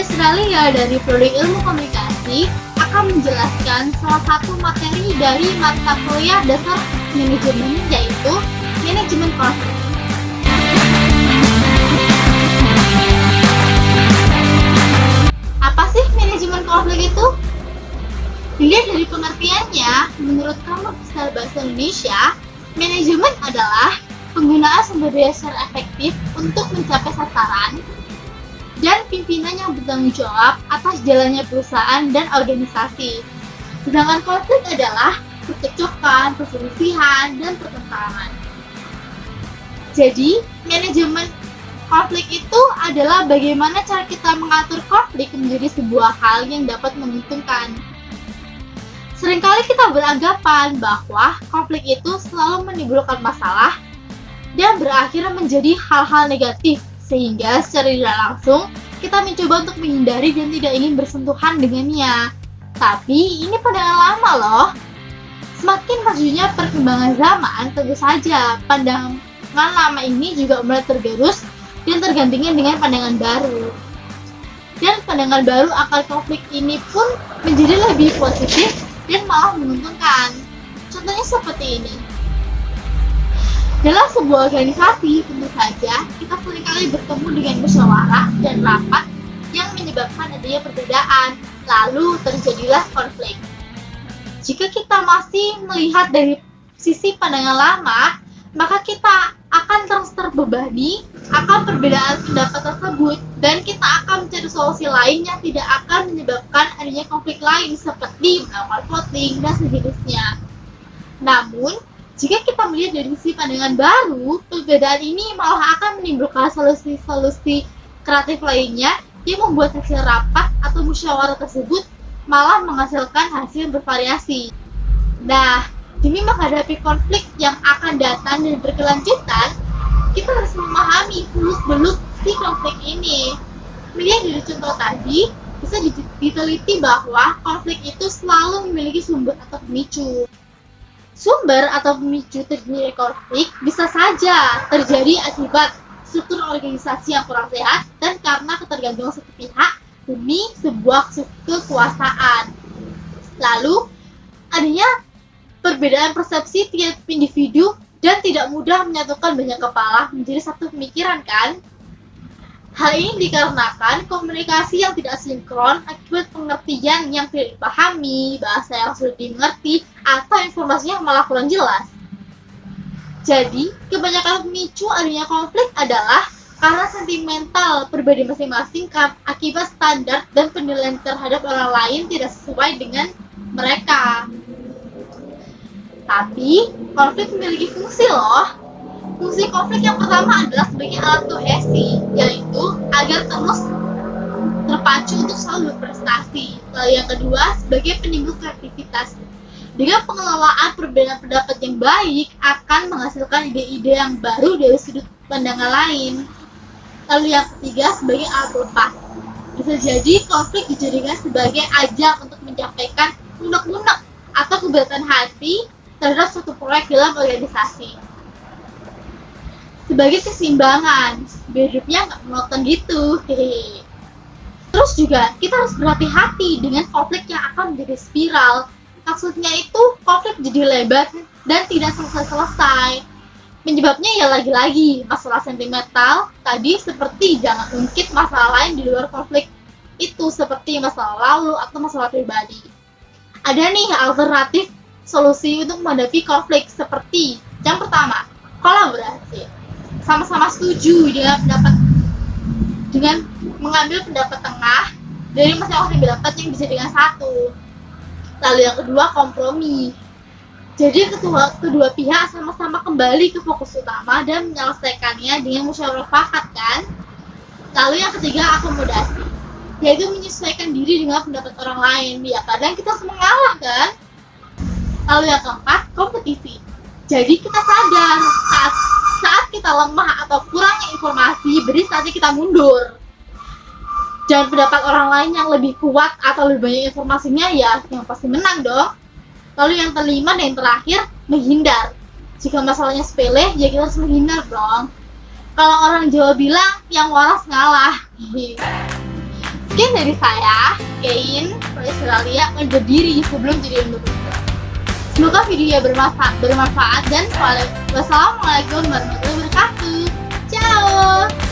Australia dari Prodi Ilmu Komunikasi akan menjelaskan salah satu materi dari mata kuliah dasar manajemen, yaitu manajemen konflik. Apa sih manajemen konflik itu? Dilihat dari pengertiannya, menurut Kamus Besar Bahasa Indonesia, manajemen adalah penggunaan sumber daya secara efektif untuk mencapai sasaran dan pimpinan yang bertanggung jawab atas jalannya perusahaan dan organisasi. Sedangkan konflik adalah percekcokan, perselisihan, dan pertentangan. Jadi, manajemen konflik itu adalah bagaimana cara kita mengatur konflik menjadi sebuah hal yang dapat menguntungkan. Seringkali kita beranggapan bahwa konflik itu selalu menimbulkan masalah dan berakhir menjadi hal-hal negatif, sehingga secara tidak langsung kita mencoba untuk menghindari dan tidak ingin bersentuhan dengannya. Tapi ini pandangan lama loh. Semakin majunya perkembangan zaman, tentu saja pandangan lama ini juga mulai tergerus dan tergantikan dengan pandangan baru. Dan pandangan baru akan konflik ini pun menjadi lebih positif dan malah menguntungkan. Contohnya seperti ini. Dalam sebuah organisasi, tentu saja kita seringkali bertemu dengan musyawarah dan rapat yang menyebabkan adanya perbedaan, lalu terjadilah konflik. Jika kita masih melihat dari sisi pandangan lama, maka kita akan terus terbebani akan perbedaan pendapat tersebut, dan kita akan mencari solusi lain yang tidak akan menyebabkan adanya konflik lain seperti melakukan voting dan sejenisnya. Namun, jika kita melihat dari sisi pandangan baru, perbedaan ini malah akan menimbulkan solusi-solusi kreatif lainnya yang membuat hasil rapat atau musyawarah tersebut malah menghasilkan hasil yang bervariasi. Nah, demi menghadapi konflik yang akan datang dan berkelanjutan, kita harus memahami seluk-beluk si konflik ini. Melihat dari contoh tadi, bisa diteliti bahwa konflik itu selalu memiliki sumber atau pemicu. Sumber atau pemicu terjadinya konflik bisa saja terjadi akibat struktur organisasi yang kurang sehat dan karena ketergantungan satu pihak demi sebuah kekuasaan. Lalu, adanya perbedaan persepsi tiap individu dan tidak mudah menyatukan banyak kepala menjadi satu pemikiran, kan? Hal ini dikarenakan komunikasi yang tidak sinkron akibat pengertian yang tidak dipahami, bahasa yang sulit dimengerti, atau informasinya malah kurang jelas. Jadi, kebanyakan pemicu adanya konflik adalah karena sentimental pribadi masing-masing akibat standar dan penilaian terhadap orang lain tidak sesuai dengan mereka. Tapi, konflik memiliki fungsi loh. Fungsi konflik yang pertama adalah sebagai alat kohesi, yaitu agar terus terpacu untuk selalu berprestasi. Lalu yang kedua, sebagai penimbul kreativitas. Dengan pengelolaan perbedaan pendapat yang baik akan menghasilkan ide-ide yang baru dari sudut pandangan lain. Lalu yang ketiga, sebagai alat pelepas. Bisa jadi konflik dijadikan sebagai ajang untuk menyampaikan unek-unek atau keberatan hati terhadap suatu proyek dalam organisasi. Sebagai keseimbangan, biar hidupnya nggak monoton gitu. Hehehe. Terus juga kita harus berhati-hati dengan konflik yang akan menjadi spiral. Maksudnya itu konflik jadi lebar dan tidak selesai-selesai. Penyebabnya ya lagi-lagi masalah sentimental tadi, seperti jangan ungkit masalah lain di luar konflik itu seperti masalah lalu atau masalah pribadi. Ada nih alternatif solusi untuk menghadapi konflik seperti yang pertama, kolaborasi. Sama-sama setuju dengan mengambil pendapat tengah dari masing-masing pendapat yang bisa dengan satu. Lalu yang kedua, kompromi. Jadi kedua pihak sama-sama kembali ke fokus utama dan menyelesaikannya dengan musyawarah mufakat, kan? Lalu yang ketiga, akomodasi, yaitu menyesuaikan diri dengan pendapat orang lain. Ya kadang kita harus mengalah, kan? Lalu yang keempat, kompetisi. Jadi kita sadar saat kita lemah atau kurangnya informasi, beri saatnya kita mundur. Dan pendapat orang lain yang lebih kuat atau lebih banyak informasinya, ya yang pasti menang dong. Lalu yang kelima dan yang terakhir, menghindar. Jika masalahnya sepele, ya kita harus menghindar dong. Kalau orang Jawa bilang, yang waras ngalah. Sekian dari saya, Kein, Australia undur diri sebelum jadi undur-undur. Semoga videonya bermanfaat dan wassalamualaikum warahmatullahi wabarakatuh. Ciao.